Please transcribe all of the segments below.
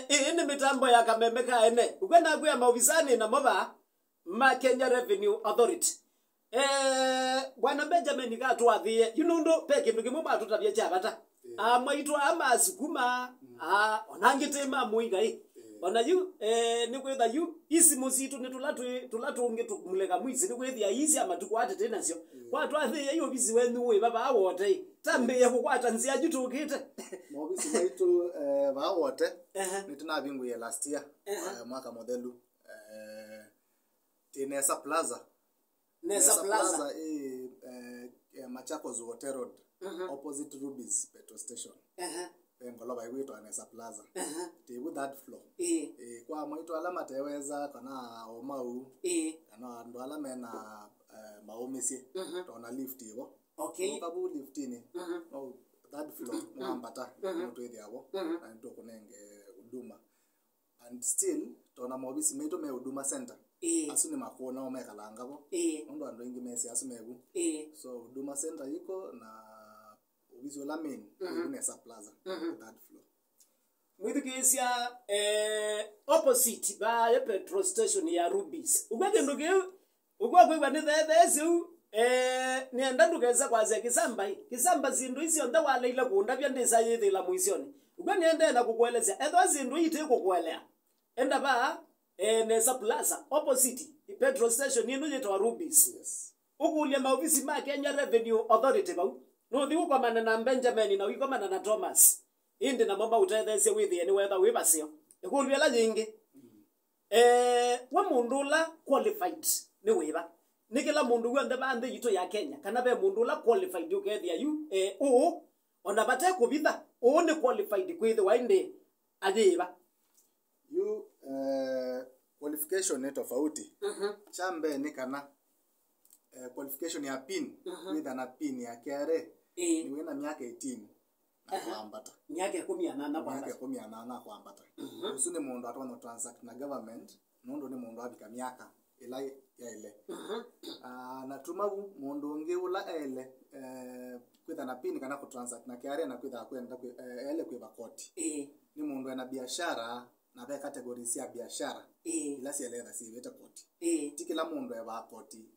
Ini mitambo ya kamemeka ene. Ukwenda kuya maofisani na moba ma Kenya Revenue Authority. Bwana Benjamin gatwathie yunundo peke ndukimu batutabye chabata. Amaitwa ama sukuma onangitema muigai. Ona yu ni kwetha yu isi musitu ni tulatu unge tukumuleka mwizi ni kwethia isi ama tukwate tena sio. Kwa twathie hiyo bisi wenu we baba wote. Tambe ya kukwata nzia jutukite. Mobisi maitu ba wote ni tunabingu ya last year mwaka modelu Nesa Plaza. Nesa Plaza Machakos Water Road opposite Ruby's petrol station. Ngolo ba wito Nesa Plaza. Tibu that floor. Kwa mwitu alama teweza kana omau. Kana ndo alama na maomisi tona lift hiyo. Okay. Kabu lift ni. No that floor mwambata mtu hivi hapo. Na ndo kunenge huduma. And still tona mobisi meito me huduma center. Asuni makona omekalanga bo. Ndo ando ingi mesi asumegu. So huduma center iko na ubizo la main Nesa Plaza that floor. Mwithikisia opposite ba ya petrol station ya Ruby's. Ugwage nduge ugwagwe bane thethezu nienda ndugeza kwaze kisamba zindu icio nda waleila kunda bya ndisa yithila muisioni. Ugwe nienda na kukuelezea etho zindu ite kukuelea. Enda ba Nesa Plaza opposite petrol station ino yetwa Ruby's. Yes. Ukulia maofisi ma Kenya Revenue Authority bau. No thiu kwa na Benjamin na wiko na Thomas. Indi na mama utethese withi ni wetha wibasio. Ekulia la nyingi. Wa mundu la qualified ni wiba. Nikila mundu wende bande yito ya Kenya. Kana be mundu la qualified ukethia yu ona bate kubitha. Ni qualified kwithi wainde ajiba. You qualification ni tofauti. Chambe ni kana qualification ya PIN with an PIN ya KRA ni wena miaka 18 na kuambata. Miaka 18 kwa miaka 18 kuambata. Usune mundu atona transact na government nondo ni mundu abika miaka ila ya ile. Na tumabu mundu nge ula ele kwitha na PIN kana ku transact na KRA na kwitha kwenda ele kwiba koti. Ni mundu ana biashara na be categories ya biashara ila si eleza si weta koti tikila mundu eba koti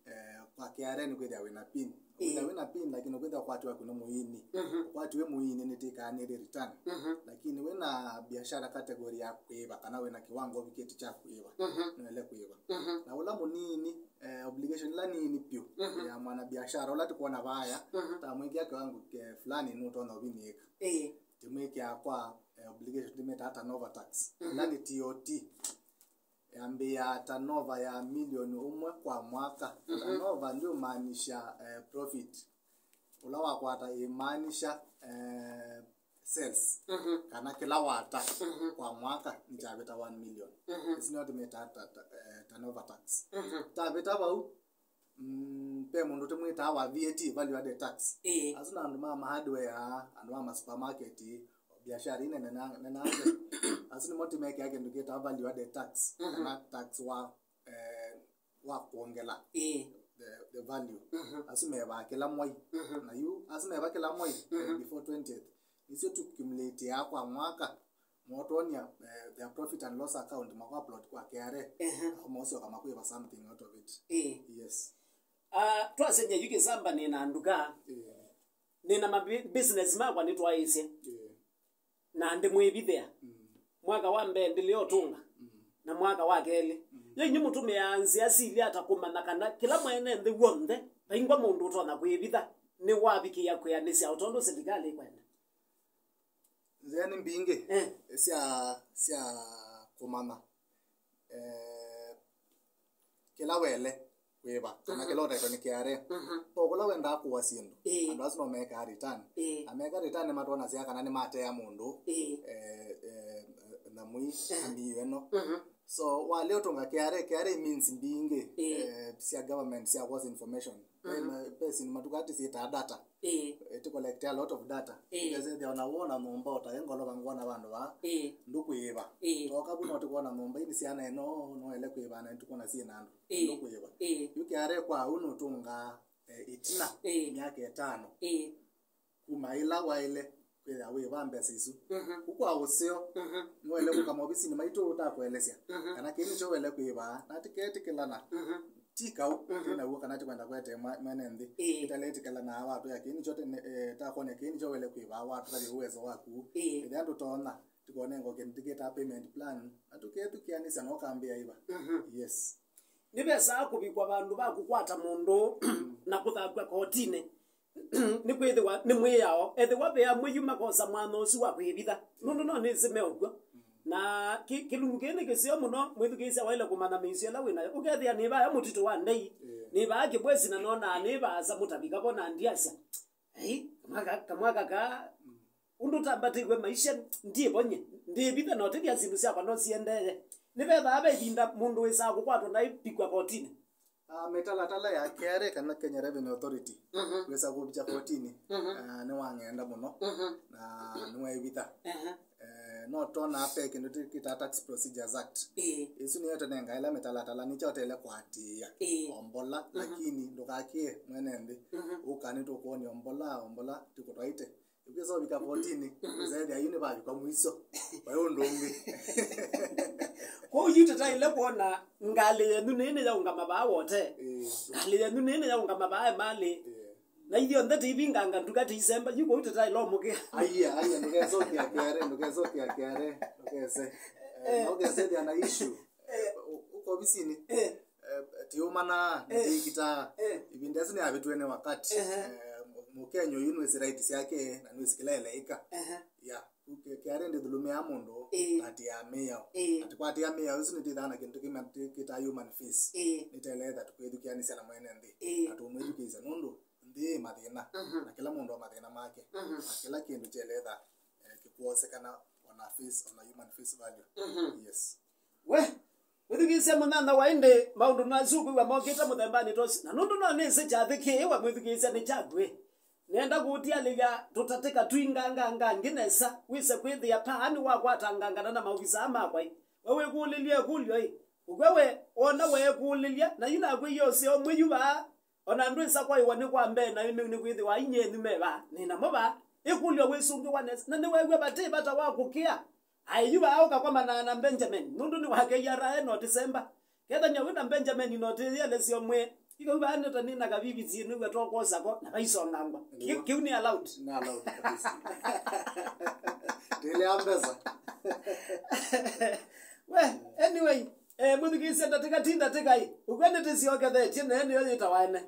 kwa KRA ni kwenda wena PIN wena PIN lakini kwenda kwatu wako no muini kwatu we muini ni tika ni return lakini wena biashara category ya kuiba kana wena kiwango viketi cha kuiba nele kuiba na ula munini obligation la nini pio ya mwana biashara ula tukuona baya tamwingia kiwango fulani nuto na ubinika timweke kwa obligation limit hata nova tax nani TOT ambia turnover ya milioni umwe kwa mwaka turnover ndio maanisha profit ulawa kwa hata imaanisha sales kana kila wata kwa mwaka nitabeta 1 million it's not limit hata turnover tax tabeta bau pe mundu temwita wa VAT value added tax asuna ndo mama hardware and mama supermarket biashara ine na asini moti make yake nduketa value added tax na tax wa kuongela the value asime ba kila mwai na you asime ba kila mwai before 20th isi to accumulate ya kwa mwaka motonia their profit and loss account makwa upload kwa KRA mosio kama kuiba something out of it yes twasenye yuke samba ni na nduka nina business makwa ni twaise na ndi mwibithia mwaka wa mbende leo tunga na mwaka wa kele yenye mutume yanzi asili atakumana kana kila mwene ndi wonde baingwa mundu utona kwibitha ni wabiki ya kuyanisia utondo serikali kwenda zeni mbinge sia kumana kila wele kweba kana kila ore ni KRA pokola wenda ku wasindu and was no make a return ameka return matona sia kana ni mate ya mundu na mui ambi yeno so wale otonga KRA means mbinge sia government sia was information person matukati si data to collect a lot of data because they wanawona momba otayengolo bangwana bandu ba ndukuiba okabuno tukona momba ini siana no ele kuiba na tukona si nando ndukuiba UKRA kwa uno tunga itina miaka 5 kumaila waile kwea we bambe sisu ukwa usio nwele kama obisi ni maito utakuelezea kana kini cho wele kuiba na tiketi kilana tikau tena uo kana tikwenda kwete manende italeti kala na watu yakini chote ta kone kini cho wele kuiba watu kali uwezo waku ndio tona tikone ngo kentiketa payment plan atuketu kianisa no kambia iba yes nibesa kubikwa bandu bakukwata mundu na kuthakwa kotine ni kwithwa ni mwiyao ethwa be amwiyuma kosa mwana uci wa kwibitha nundu no ni sime ogwo na kilungu kene kisio muno mwithukisia waile kumana misio la wina ukethia ni ba mutito wa ndei ni ba kibwesi na nona ni ba za mutabika bona ndiasa kamwaka ka undu tambatigwe maisha ndie bonye ndie bitha no tedia zindu cia no ciendeye ni betha abethinda mundu wisa gukwatwo na ipikwa kotine metala ya kere kana Kenya Revenue Authority wesa kubicha kotini ni wangenda muno na ni webitha no tona ape kindu kita Tax Procedures Act isu ni yote nenga ila metala ni chote ile kwatia ombola lakini ndokakie mwenende ukani to kuoni ombola tikotwaite ukizo bika kotini zaidi ayuni baji kwa mwiso bayo ndonge ko yutata ile kuona ngale yenu nene ya ungama ba wote ngale yenu nene ya ungama ba mali na hiyo ndete ibinganga ndukati December yuko utata ile omuke aya ndukezo kia kere nokese dia na issue uko bisini tiumana ndikita ibindezi ni abitwene wakati mukenyo university rights yake na nusikileleika ya kare ndi dhulume ya mundu ati ya meya ati kwa ati ya meya usi nitidhana kintu kita human face niteleza tukwethukianisia na mwene ndi atumwethukiisa nundu ndi mathina na kila mundu wa mathina make na kila kindu cheleza kikuosekana on a face on a human face value yes we mwithukisia munana wainde maundu na zuku wa mokita muthembani tosi na nundu no nese chathiki wa mwithukisia ni chagwe nenda gutia liga tutatika twinganga nginesa wise kwithia paani wa kwatanganga na maofisa makwa wewe kulilia kulyo wewe ona wewe kulilia na yina kwe yose omweyuba ona ndwisa kwa iwani kwa mbe na ni kwithi wa inyeni meba nina moba ikulyo wisungi wanes na ni wewe bate bata wa kukia ayuba au kwa manana Benjamin nundu ni wake yara no December ketha nyawina Benjamin no tiyele sio mwe iko bana tanina kabibi zinu gwetokosa ko na kaiso ngangwa kiuni allowed na allowed kabisa tele ambeza we anyway muthikisia ndatika tinda tikai ukwende tisioke the tine ni yo tawane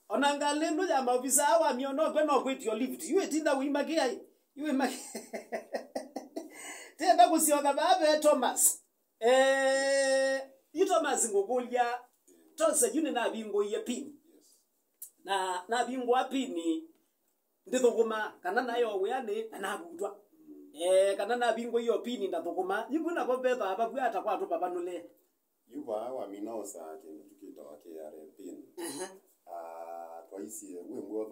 ona ngalendo ya maofisa wa miono kwe no kwitio lift iwe tinda uimakia iwe maki tenda kusioka babe Thomas Thomas ngokulia tose yuni na bingo ye pin na bingo apini ndithuguma kana nayo weyane na butwa kana na bingo yo pini ndathuguma yibuna ko betha ababu ata kwa tupa banule yuba wa minosa kindu tukita wake yare pin twaisi wembo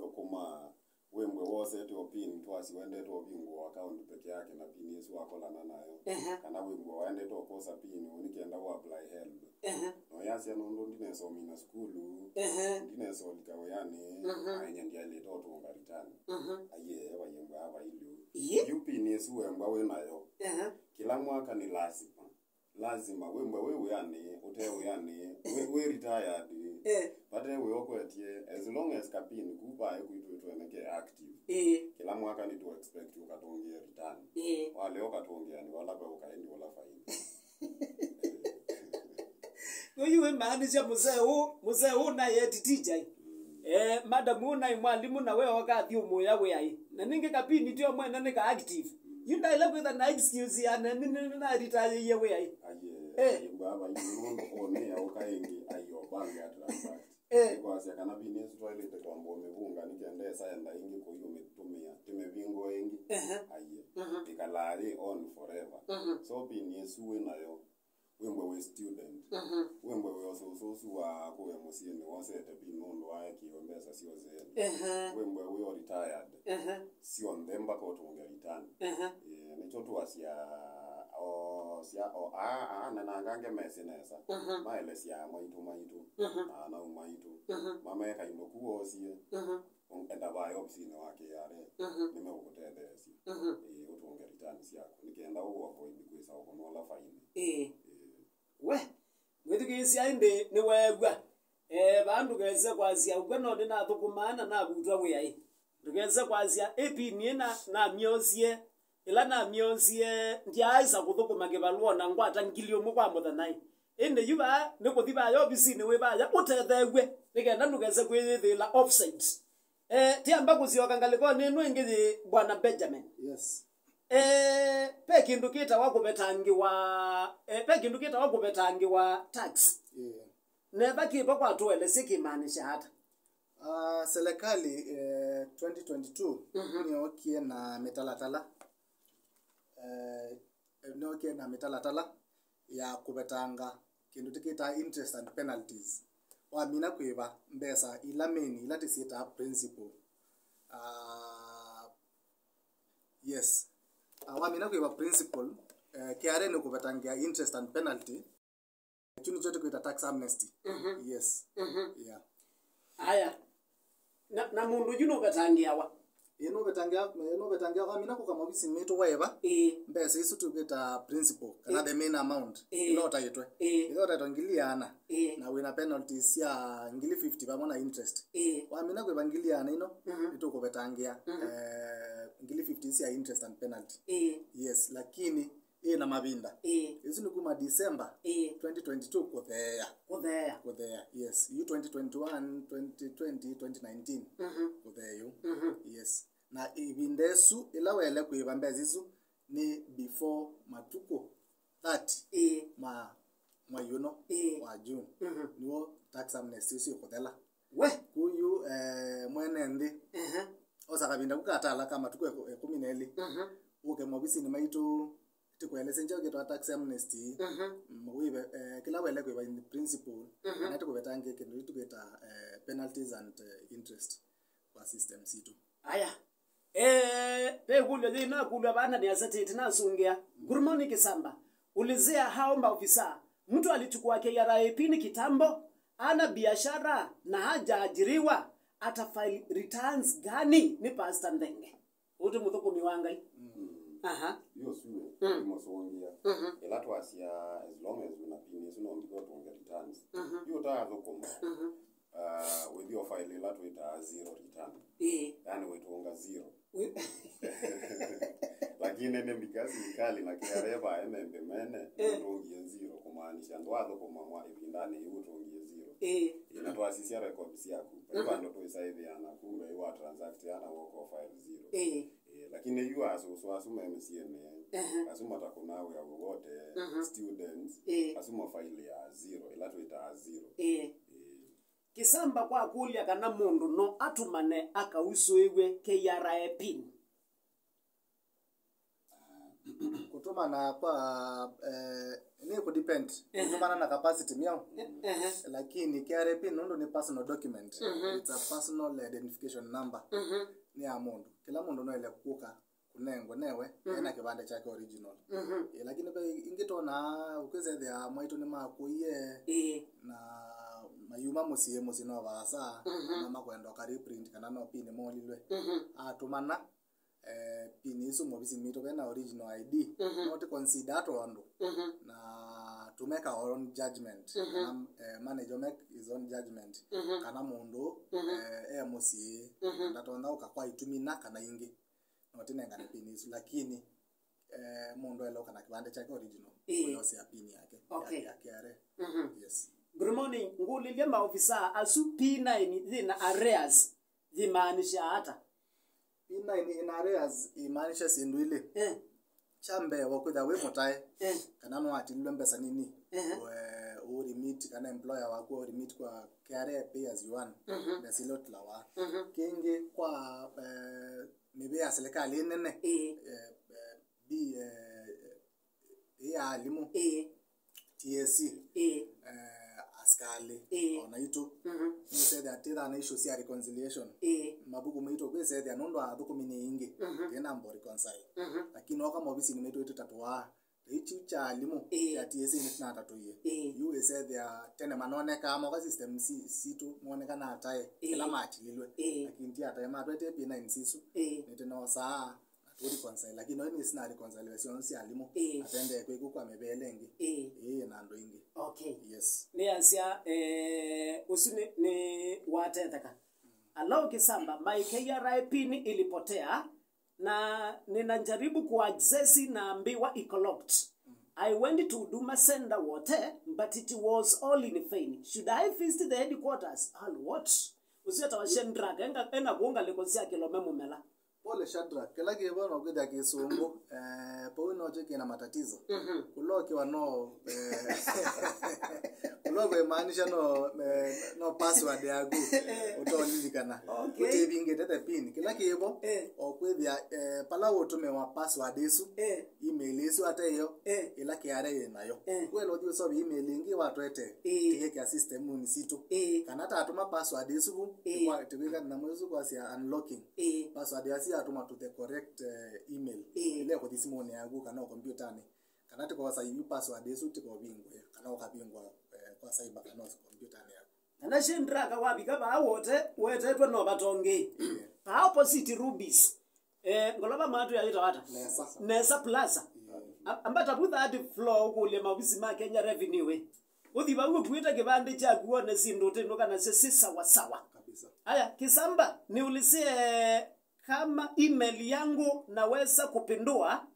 thukuma wembo wose to pin twasi wende to bingo account peke yake na pin yesu akolana nayo kana wembo waende to kosa pin unikenda wa apply help no yasi anondo ndineso mina skulu ndineso likaweyane anya ndiale to ngaritani aye wayembo aba ilu yupin yesu wembo wenayo kila mwaka ni lazima wewe yani utewe yani we retired but we okwetie as long as kapini kuba ekuitwe neke active kila mwaka ni to expect ukatongia return wale ukatongia ni wala kwa ukaendi wala faini wewe maanisha mzee na yeti teacher madam una mwalimu na wewe wakathi umoya we na ninge kapini tio mwene nika active yunda ile with an excuse ya na na retire ye we baba yuno one ya ukaingi ayo banga transfer kwa sababu kana business toilet kwa mbome bunga nikiende saenda ingi ko yumetumia timebingo ingi aye ikalari on forever so business we nayo wembe we student wembe we also wa ko emosieni wose te binondo wa kiombesa sio zeni wembe we retired sio ndemba ko tunga return nichoto wasia na nangange mesinesa maele sia maitu na umaitu mama eka inokuo sie enda ba ofisini wake yare nimekukutethesia utunge returns yako nikienda uwa avoid kwisa ukonola fine we mwithikisia indi ni wegwa bandu geze kwazia ugeno ndi na thukumana na butwa buyai ndugeze kwazia epini na miosie ila na miosie ndiaisa kuthukuma kibalwo na ngwata ngilio mu kwa muthanai indi yuba ni kuthiba yo bisini we baya utethegwe nikenda ndugeze kwithila offside tiamba kusioka ngaliko ninu ingithi bwana Benjamin Yes. Pe kindu kita wakubetangiwa tax Yeah. neba kipa kwa tuwele sikimaanisha hata Serikali 2022 niokie na mitalatala ya kubetanga kindu tikita interest and penalties wamina kwiba mbesa ilameni ilatisita principle yes wamina kwiba principle kiare ni kubetangia interest and penalty chuni chote kuita tax amnesty yes yeah aya na mundu juno betangiawa eno betangia kwa mina kukama bisi meto waiba mbesa isu tukita principle kana the main amount ilota yetwe ilota tongiliana na wina penalties ya ngili 50 pamona interest wamina kwiba ngiliana ino ituko betangia ngili 50 ya interest and penalty yes lakini na mabinda isu ni kuma December 2022 kuthea yes you 2021 2020 2019 kuthea you yes na ibindesu ila wele kuiba mbezisu ni before matuko 30 ma yuno wa June niwo tax amnesty isu kuthela we kuyu mwene ndi osaka binda kukatala kama tuko 12 uke mobisi ni maitu tukweleze nje ukitwa tax amnesty mwibe kila wele kwa in principle na tukubetange kindu tuketa penalties and interest kwa system situ aya pe kulwe dina kulwa bana ni asset na sungia gurumoni kisamba ulizea haomba ofisa mtu alichukua KRA pini kitambo ana biashara na hajaajiriwa atafile returns gani ni Pastor Ndenge utu muthuko miwangai hiyo suo imosongia ila twasia as long as una pini so no ndiko tunge returns hiyo tazo koma with your file ila tuita zero return yani wetuonga zero lakini ne because nikali na kiareva embe mene tungie zero kumaanisha ndwazo koma mwa ibindani hiyo tungie zero ina twasisia records yako kwa ndo tuisaidia na kumbe hiyo transact yana wako file zero lakini you asuma MCN asuma takunawe ya wote students asuma file ya zero ila tuita zero kisamba kwa kulia kana mundu no atumane akausoewe KRA pin kutumana kwa ni ku depend kutumana na capacity miao lakini KRA pin ndo ni personal document it's a personal identification number ni ya mundu kila mundu no ile kuka kunengo newe ena kibande chake original lakini pe ingitona ukweze ya mwaito ni makuye na mayuma musie no basa na makwenda ka reprint kana no pin molilwe atumana pin isu mobisi mito bena original ID not consider to ando na to make our own judgment manager make his own judgment kana mundu musie ndatonda ukakwa itumina kana ingi not nenga na pin isu lakini mundu elo kana kibande chake original ndio si pin yake yake are yes. Good morning. Ngulilie maofisa asu P9 zina arrears zimaanisha hata P9 in arrears imaanisha sindwile chambe wakwenda we motae kana no atilwe mbesa nini we remit kana employer wako remit kwa KRA pay as you earn besilot lawa kingi kwa maybe ya serikali nene bi ya limu TSC askali onaito mse da tira na issue sia reconciliation mabugu meito kwese da nondo aduko mini ingi tena mbo reconcile lakini oka mobisi ni meito tatwa ichi cha alimu cha TSC ni tunata tuye you say there tene manone kama kwa system situ muoneka na atae kila machi lilwe lakini tia atae matwete pina insisu niteno saa aturi reconcile lakini no ni sina reconciliation si alimu atende kwe kwa mebelengi na ndo ingi okay yes ni asia usuni ni watetheka allow kisamba my KRA pin ilipotea na ninajaribu kuaccess na ambiwa iko locked. I went to Huduma Center wote but it was all in vain. Should I visit the headquarters? All what? Usiata wa Shendra enga kuunga lekosia kilome mumela. Pole Shadra, kila kibo no kwenda kisongo po no cheke na matatizo. Kulo kiwa no kulo kwe maanisha no password yagu utolilikana. Kuti binge tete pin kila kibo okwethia pala utume wa password yesu email yesu ateyo ila kiare nayo. Kwelo dio so email ingi watwete tike system ni situ. Kana atuma password yesu kwa tibika na mwezu kwa sia unlocking. Password yasi atuma to the correct email ile ko disimone yagu kana computer ni kana tiko wasa yu password yesu tiko bingwe kana ukabingwa kwa cyber kana computer ni yagu kana Shendra ka wabika ba wote wetetwe no batonge pa opposite rubies ngoloba matu ya itawata nesa plaza ambata butha ati floor kule mabisi ma Kenya Revenue we uthiba ukuita kibande cha kuone sindu tendo kana sisi sawa sawa kabisa. Haya Kisamba niulizie kama email yangu naweza kupindua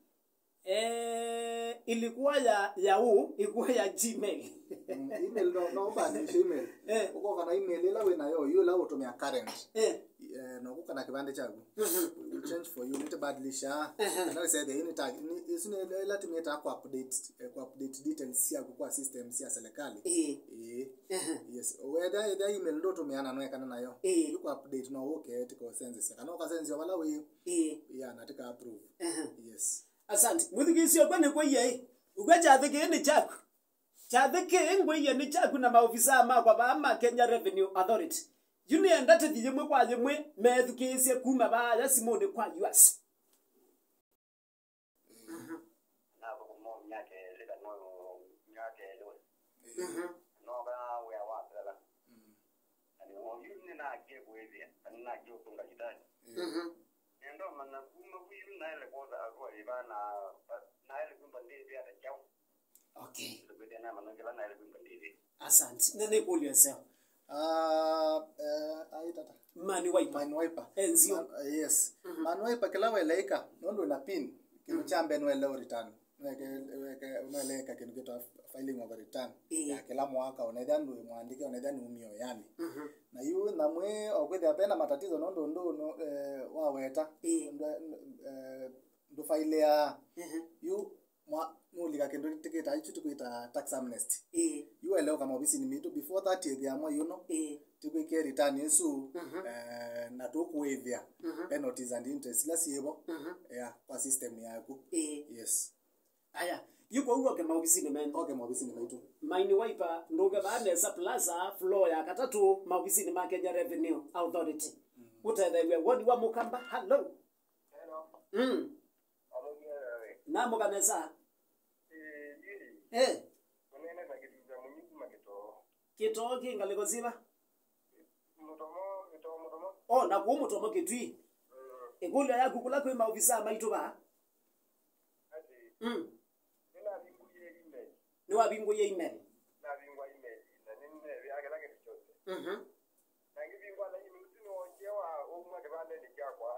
ilikuwa ya Yahoo ilikuwa ya Gmail. Email no badilisha email. Uko kana email ila we nayo you la utumia current. No kuka na kibande chako. We change for you need badilisha. And I said the unit tag isini ila timeta ku update details ya kwa system ya serikali. Yes. Whether the email ndo tumeana no kana nayo. You ku update no okay tiko sense kana ka sense wala we. Yeah nataka approve. Yes. Asante. Muthikisio kwani kwa yeye. Ugacha thike ni chako. Chathike ngwe ni chako na maofisa ma kwa ba Kenya Revenue Authority. Juni ndate thiyemwe kwa yemwe methukisye kuma ba ya Simone kwa US. Na ko mo nyake leka no nyake lo. No ba we awa tala. Ani o yuni na ke bwezi na ke kunga kitani. Ndo mana kuma kuyu na ile koza arua ibana na ile kumba ndizi ya chao. Okay. Ndio na mana kila na ile kumba ndizi. Asante. Nene kuli yourself. Aitata Mani wiper. Enzio. Yes. Man wiper kila weleika ndo na pin kino chambe no ele return. Weke unaleka kino kita filing of return. Ya kila mwaka unaenda ndo muandike unaenda ni umio yani. Na yu na mwe okwethe apena matatizo ndo waweta ndo file ya yu mulika kendo tiketa ichu tukuita tax amnesty you allow kama obisi ni mitu before that year ya you know tukuike return yesu na tokuwevya penalties and interest la siebo yeah kwa system yako yes aya yuko huko kama obisi ni men okay mobisi ni mitu mine wiper ndoga baada sa plaza floor ya katatu mobisi ni ma Kenya Revenue Authority utaiwe wodi wa Mukamba hello na mukanesa Unene na kitu za munyiku makito. kito kinga lekoziba Mutomo. oh na ku mutomo kitwi ekule ya kukula kwa maofisa maitu ba Ati. Ina binguye email. ni wa bingu ye email Na bingwa email. Na nini ya kila kitu chote. Na ngibingwa na email sino onjewa omwa kibande ni kwa.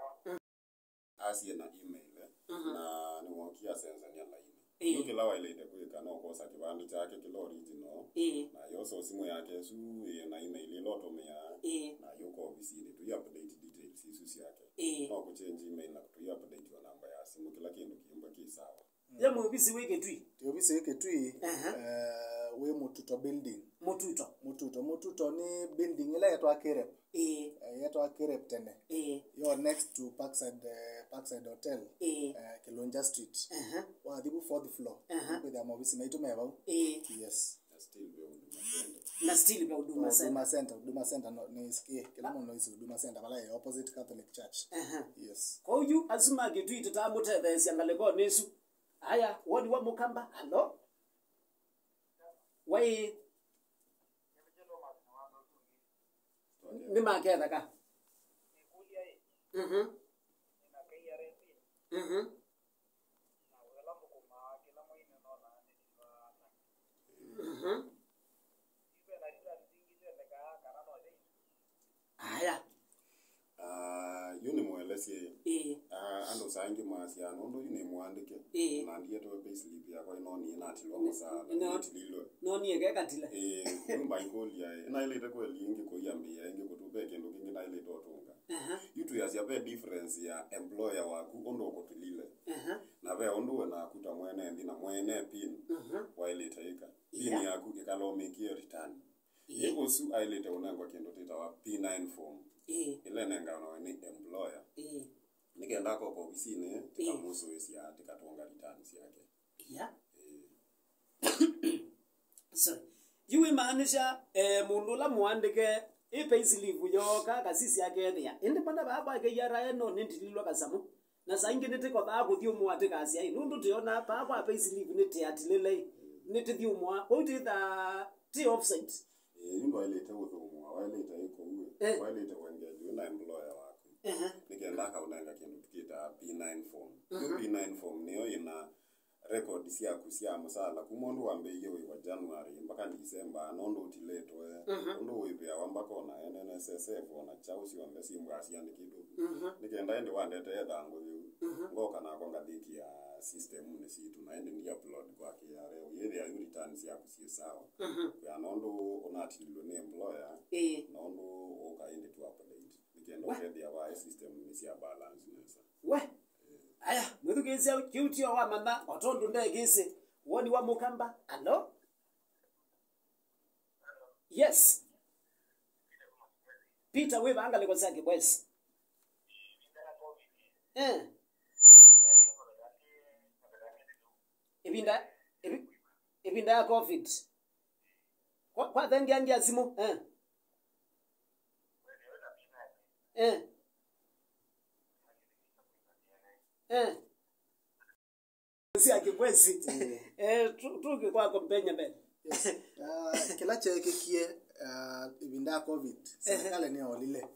Asiye na email na ni wokia senza ni ala email. Kila waile ide kuika no kosa kibande chake kilo original. Na yoso simu yake su na email iloto mea na yuko obisini tu update details isu yake. No kuchange email na tu update wa namba ya simu kila kintu kiimba kisawa. ya mubisi weke twi obisi weke twi we mututo building mututo ni building ile yetu akirep akirep tene you are next to Parkside Hotel Kilonja Street wa dibu 4th floor with the mobisi maitu meba yes na still be Huduma Center no ni skie kila mmoja no Huduma Center bala opposite Catholic Church yes kwa hiyo azuma kitwi tatamutethe siangale ko nesu Aya, wodi wa Mukamba. Hello. Wai ni maketha ka. Mhm. Mhm. Mhm. Aya. Yuni mwelesi ando sangi masiano ndo yuni mwandike na ndiye to payslip ya kwa ino ni inatilwa musala itililo Noni egeka tile. Yumba ikoli ya ina ile te kweli ingi ko yambi ya ingi kutupe kendo kingi na ile totunga yutu ya siape difference ya employer waku ondo kotilile na be ondo na kuta mwene ndi na mwene pin wa ile taika pin yaku ikalo make return yeko su ile te unangwa kendo tita wa P9 form ile nenga na ni employer nikaenda kwa ofisini tikamuso ya tikatonga returns yake Yeah. So, yui maanisha mundu la muandike payslip yoka kasisi yake thia. Indi bana baba ke yara eno nindililwa kasamu. Na saingi nitiko ba kuthio muate kasi ai. Nundu tiona baba payslip niti atilele niti thio mwa. Odi the t offside. Yumba ile te udhumu wale ita iko uwe wale ita wengeju na employer wako nikaenda ka unanga kendo tukita P9 form P9 form niyo ina record sia kusia musala kumondu wambe yewe wa January mpaka December nondo utiletwe ndo wibya wamba kona NSSF ona chausi wambe simu asiani kidu nikaenda ende wandete edhango ngoka na konga diki ya system ne situ na ende ndi upload kwa KRA yeye ya returns ya kusia sawa ya nondo onatililo ne employer nondo okaende tu update nikaenda kwa ya wa system ni sia balance nesa We. Aya, mwithu kisia kiutio wa mama otondu ndegisi. Woni wa Mukamba. Hello? Yes. Peter we banga liko sake boys. Ibinda ya COVID. Kwa thengi angi asimu. Si akikwesi. Tuki kwa kompenya mbele. Kila chekikie ibinda COVID serikali ni olile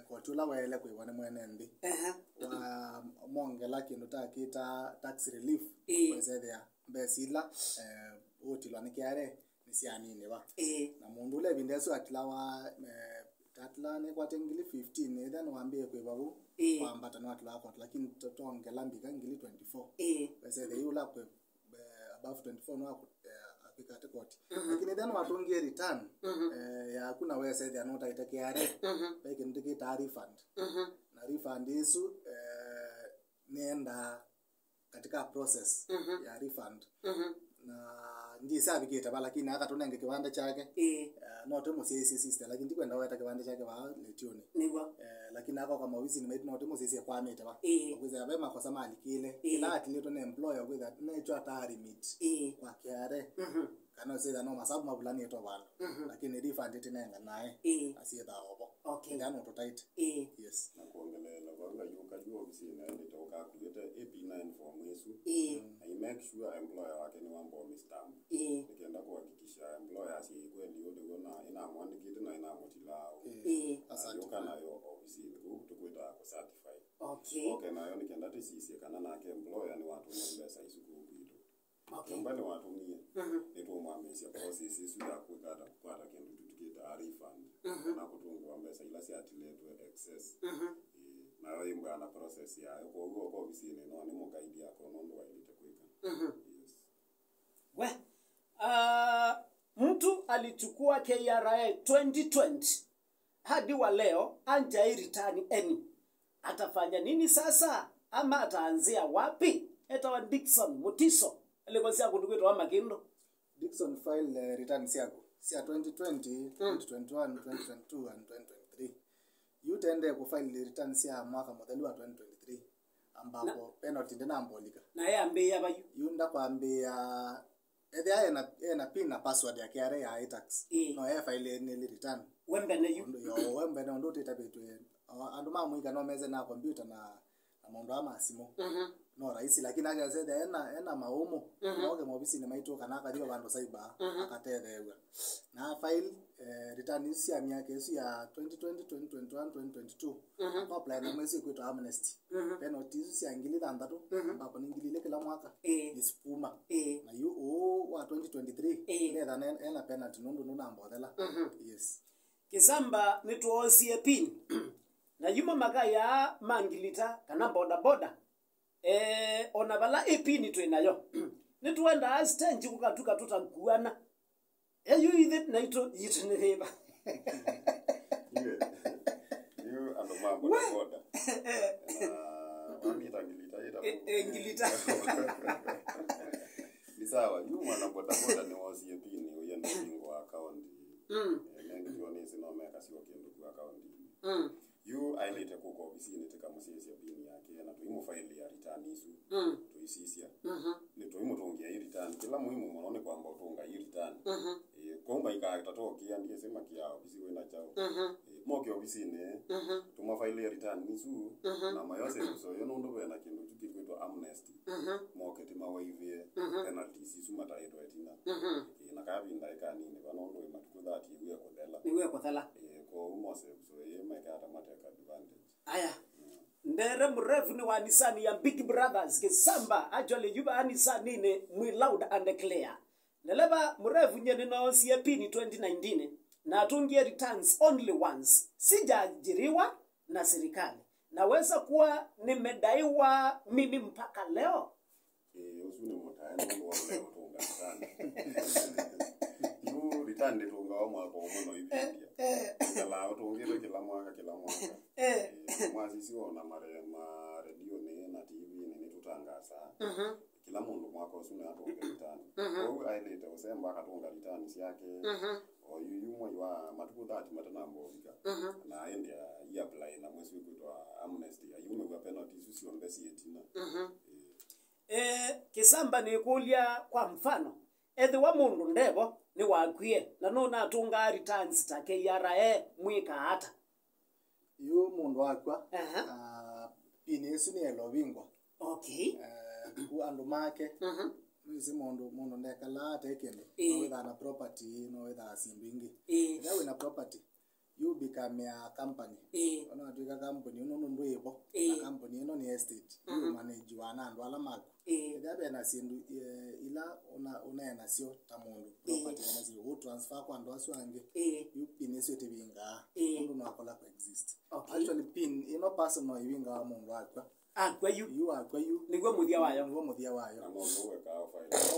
kwa tula wele kwa wane mwene ndi wa mongela kindu takita tax relief kweze there besila otilo nikiare nisianini ba na mundu le bindeso atlawa tatla ne kwa tengili 15 then waambie kwa babu kwamba tanwa atlawa kwa lakini totongela mbika ngili 24 kweze there yula kwa above 24 no apikate koti lakini then watongie return ya kuna wese they are not itakiare peke ndike refund na refund isu nenda katika process ya refund na ndi sabi kita bala lakini akatonenge kiwanda chake not mo sisi sister lakini ndikwenda weta kiwanda chake ba letioni Niwa. lakini aka kama wizi ni not mo sisi kwa meta ba kuza bema kwa sama alikile ila atleto na employer with that nature atari meet kwa kiare kana sasa no masabu mabulani yeto bala lakini refund tinenga naye asieta hobo Okay. ndano to tight yes na kuongelela wanga yuka juo bisina ende toka kuleta AP9 form yesu I make sure employer wake ni wambo mistamp nikienda kuhakikisha employer asi kweli yote gona ina mwandikite na ina motilao asante kana yo ofisi tukwita ko certified okay nayo nikienda tisisi kana na ke employer ni watu mbesa isuku kwito mbali watu mie nito mwamesi process isu ya kukata kupata kindu tukita refund na kutungwa mbesa ila si atiletwe excess na yo imba na process ya kwa ofisini no ni mukaidi yako nondo wailite kwika yes We. Mtu alichukua KRA 2020 hadi wa leo anjai return any. Atafanya nini sasa? Ama ataanzia wapi? Etawa Dickson Mutiso alikosia kutukwita wa Makindo. Dickson file return siako sia 2020 2021 2022 and 2023 yutende ku file return sia mwaka modeli wa 2023 ambapo penalty ndena ambolika Na yeye ambia bayu. yunda kwambia ede na pin na password ya KRA ya iTax no ya file ni return Wembe na yu. yo wembe ndo teta betu andu mamu ika no meze na computer na mondo ama asimo no rahisi lakini akasede ena maumo noge mobisi ni maito kana kadhiwa bandu saiba akatethewa na file return ya miaka yesu ya 2020 2021 2022 apply na mwezi kwetu amnesty penalties ya ngili tandatu ambapo ni ngili kila mwaka isipuma na wa 2023 neda ena penalty nundu nunambodela yes kisamba nituosie pin na yuma magaya mangilita kana boda ona bala ipini twinayo nituenda astenji kukatuka tutankuana eyu ithe naito yitineheba you ando mambo boda wamita ngilita ni sawa you mwana boda ni wazi ipini uyenda bingo account nende tuone sino meka sio kendo kwa account you ailete kuko ofisini tekamusisi pini yake na tuimo file ya return isu tuisisia ni tuimo tongia hii return kila muhimu muone kwamba utonga hii return komba ikatatokia ndiye sema kia ofisi wena chao moke ofisini tuma file ya return isu na mayose so yo ndo bena kindu tukikweto amnesty moke tima waive penalties isu mataito etina na kabi ndaika nini banondo imatukudati iwe kodela ko umose so yemeka mateka advantage aya ndere mrefu ni wa Nissan ya Big Brothers kisamba actually yuba anisani ne mwi loud and clear neleba mrefu nyene no CP ni 2019 na tungie returns only once sijajiriwa na serikali naweza kuwa nimedaiwa mimi mpaka leo usuni mtaani wa leo tunga sana you return tunga wa mwako mmono hivi kala utongere kila mwaka mwezi sio na radio na TV ni tutangasa kila mundu mwaka usuni atonga return au ailete usemba katonga returns yake o yumwe wa matukudati matanambo na ende ya apply na mwezi kutwa amnesty ayume kwa penalties sio mbesi yetina kisamba ni kulia kwa mfano ethi wa mundu ndebo ni wakwie na nona atunga returns take yara mwika hata yu mundu wakwa pini yesu ni elobingwa okay ku andu make mwisi mundu ndekala tekendo no na property no witha simbingi dawe na property you become a company ona tuika company uno ndo yebo na company ino ni estate you manage wana andu ala mako dabe na sindu ila una na sio tamundu property kana sio transfer kwa ndo aswange you pin yesu tebinga ndo nakola ko exist actually pin ino personal yinga mundu akwa kwa you are kwa you nigwa muthia wayo na mundu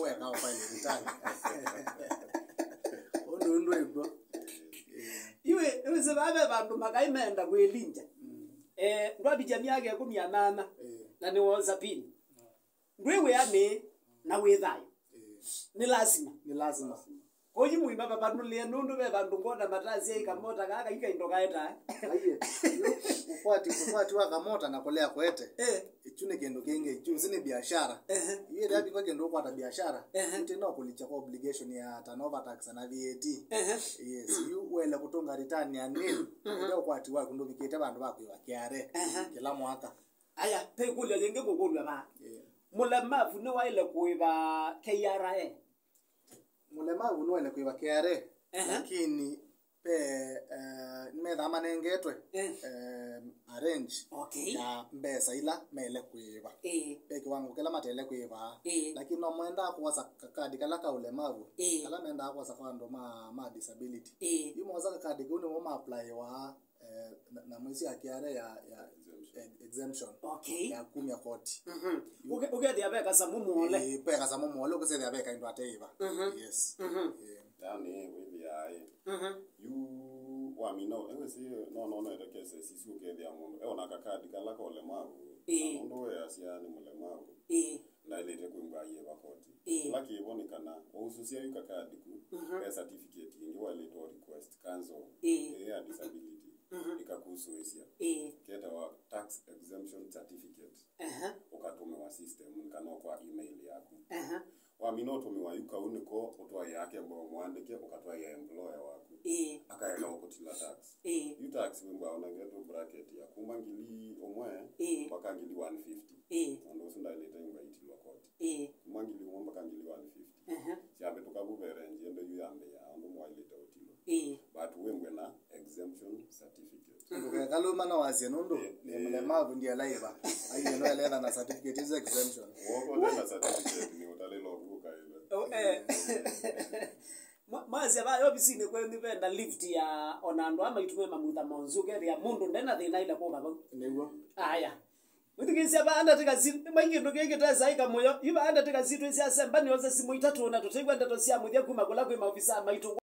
weka file return ndo ego iwe sebabe bandu makaimenda kwelinja ndwabi jamii yake 18 na ni woza pini ndwewe ame na wethayo ni lazima koji muima baba nulie nundu be bandu ngoda matazi ikamota kaka ikaindoka kaeta ufuati wa kamota na kolea kwete ichune kendo kenge ichune sine biashara iye dabi kwa kendo kwa biashara utenda kulicha kwa obligation ya turnover tax na VAT yes you wele kutonga return ya nini ndio kwati wa kundo bikete bandu bakwe bakiare kila mwaka aya pe kulia yenge gokolwa ba mulemavu ni waile kuiba KRA mulemavu ni waile kuiba KRA lakini pe nimedha manengetwe arrange ya mbesa ila mele kuiba pe kiwango kila matele kuiba lakini no mwenda kuwasa kadi kala ka ulemavu kala menda kuwasa kwando ma disability yumoza kadi kuno mo apply wa na mwezi ya KRA ya exemption ya 10 ya koti uge abeka samumuole peka samumuole ukuse abeka ndo ateiba yes yani with ya you wa mino ewe si no erekese sisi ukende ya mundu eona kakadi kala ka ulemavu mundu we asiani mulemavu na ile tekwimba ye bakoti laki ibonekana ususia yuka kadi ku certificate ingi wale to request cancel ya disability ikakusuisia keta wa tax exemption certificate ukatume wa system nkano kwa email yako wa minoto miwayuka uniko utwa yake ambao muandike ukatwa ya employer wako akaenda ukutila tax you tax wimba unageto bracket ya kumangili omwe mpaka ngili 150 ndo sunda ile koti kumangili ngomba kangili 150 siabe tukabubere njendo yuyambe ya ndo mwaileta otilo but wemwe na exemption certificate kaluma na wazi nondo mlemavu ndiye laiba ayi no eleza na certificate is exemption woko na certificate ni utalelo buka ile mazi aba obisine kwendi benda lift ya onando ama itume mamutha monzuke ya mundu ndena thina ile ko baba niwo aya mutigisi aba anda tikazi maingi ndogeke teza ika moyo iba anda tikazi twezi asemba ni oze simu itatu na tutegwa ndo sia muthia kuma kula kwa maofisa maitu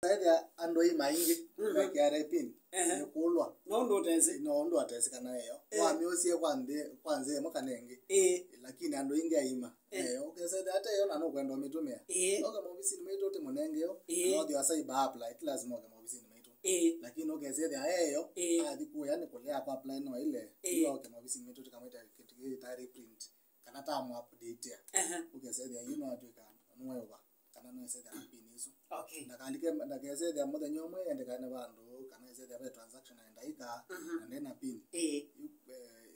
saida ando hii maingi kwa pin ni kulwa nondo atese kana yo wa miosie kwanze mukanenge lakini ando ingi aima okay saida hata yo nano kwenda mitumia okay mobisi ni meito te munenge yo no dio asai ba apply lazima okay mobisi ni meito lakini okay saida yo hadi kuya ni kulea kwa apply no ile okay mobisi ni meito kama ita kitu tayari print kana tamu update okay saida you know atu kana nuwa kana no saida pin hizo okay nakalike ndakeze ya moda nyomwe ende kana bandu kana eze ya transaction enda ika nena pin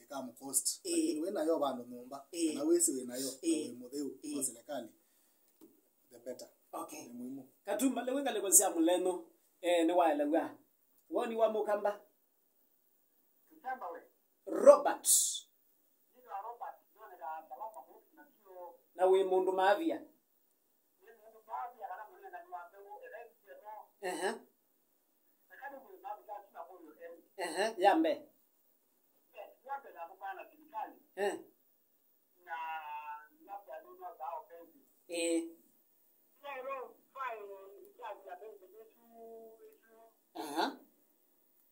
ikam cost lakini wena yo bandu numba na wesi wena yo modeu kwa serikali the better okay muhimu katuma lewe ngale kwa sia muleno ni wale wa woni wa mukamba Kamba we. Robert Ndio Robert ndio na salama huko na kio. na we mundu mavia yambe na bukana serikali na labda ndio zao penzi leo file kazi ya penzi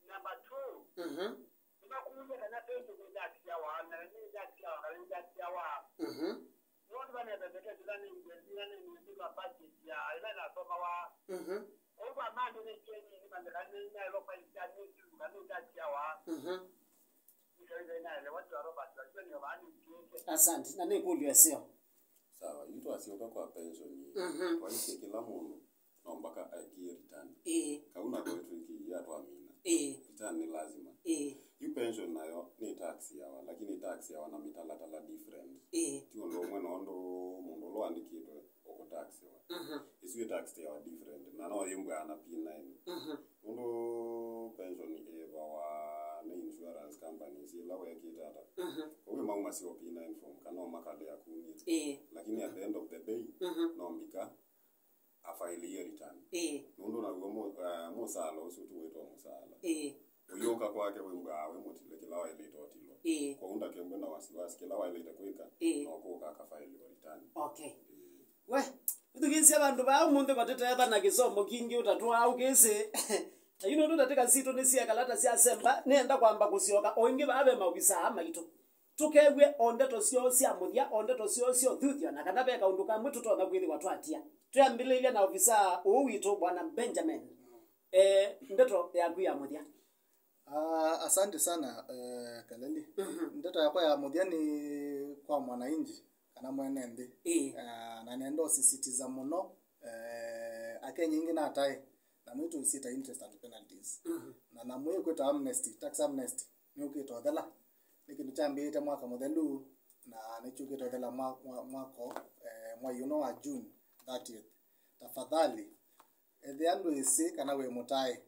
number 2 ninakuja kana penzi kwa dati ya wana ni dati ya wana dati ya wa watu wanataka ndani ni kwa budget ya ile na soma wa kwa maana ni cheni ni mandani na ile kwa istani ni kana dati ya wa asante na nikulio sio sawa yito asioka kwa pension kwa hiyo kila mundu nombaka akie return kauna kwetu iki ya twamina return ni lazima you pension nayo ni tax yawa lakini tax yawa na mitala different tio ndo mwe nondo mundu lo andikitwe oko tax yawa isu tax yawa different na no yimbwa ana P9 mundu pension wa na insurance company si lawa ya kitata owe mauma si P9 form kana makale ya kuni lakini at the end of the day no mbika afile year return mundu na mo sala usutu wetu musala uyoka kwake wemgawe mutile kila waile totilo kwa unda kembe na wasiwasi kila waile itakwika na kuka kafaili return okay we utuginsi abantu ba umuntu batete yaba na kisomo kingi utatu au kese ino ndo tateka sito nisia kalata sia semba nenda kwamba kusioka oingi babe maubisa amaito tukegwe ondeto sio sia muthia ondeto sio thuthia na kana beka unduka mwitu tona kwithi watu atia tuyambililia na ofisa uwito bwana Benjamin ndeto yaku ya muthia asante sana Kaleli ndeto yako ya muthia ni kwa mwananchi kana mwenende na nendo sisitiza muno ake nyingi na atai na mwitu usita interest and penalties na mwe kweta amnesty tax amnesty ni ukito thela nikindu chambiite mwaka muthelu na nichukito thela mwako mwa yuno wa June 30th tafadhali ethiandu isi kana we mutai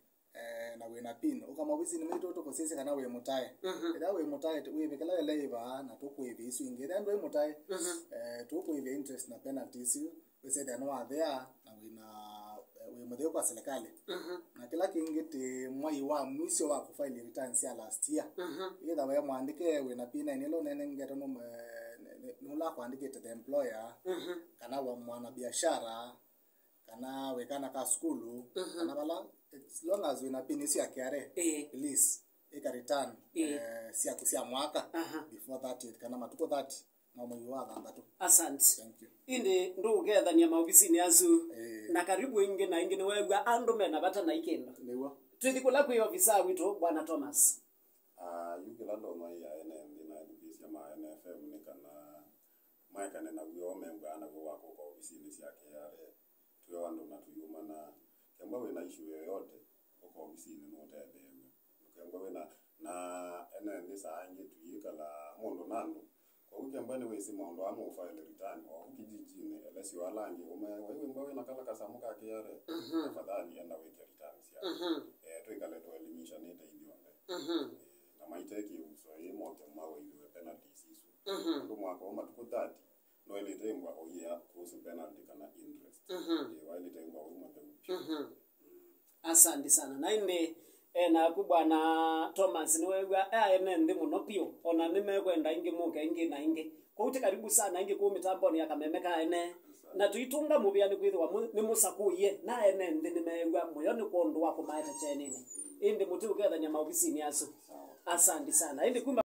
na we na pin ukamabisi ni mito to kosisi kana we mutai eda we mutai we bekala leiva na to kwevi isu ingere and we mutai to kwevi interest na penalties we said no are there na we mudeo kwa serikali na kila kingiti mwai wa mwisho wa kufile returns ya last year either we mwandike we na pin ni lo nene ngero no la kuandike the employer kana wa mwana biashara kana wekana ka skulu kana bala as long as we na pin isi akare please eka return sia kusia mwaka before that kana matuko 30 na mwiwa ngambatu asante thank you indi ndugetha ni maofisini azu na karibu ingi na ingi ni wewa andume na bata na ikendo lewa twithikula kwi ofisa wito bwana Thomas yukila ndo mai ya NMD na edukisia ma NFM ni kana maika nena guyo memba na go wako kwa ofisini siake yare tuyo ando na tuyuma na kemba we na issue yoyote kwa ofisini no tedeme kemba we na NMD sa ange tuyika la mondo nando ukembane wesi mondo ama ufile return wa ukijijini elesi walangi wewe mbawe nakala kasamuka kiare tafadhali enda weke returns ya twikale to elimisha neta idionde na maiteki uso yemo kemawe ile penalties isu ndo mwako oma tukutati no ile tengwa oya kuhusu penalty kana interest wale tengwa uma tengwa asante sana na inde na kubwana Thomas niwewa ene ndi muno pio ona nimekwenda ingi muke ingi na ingi kuti karibu sana ingi ku mitambo ni akamemeka ene na tuitunga mubia ni kwithwa ni musakuye na ene ndi nimewa moyo ni kondo wako maeta chenini indi muti uketha nyama ofisini aso asante sana indi kumba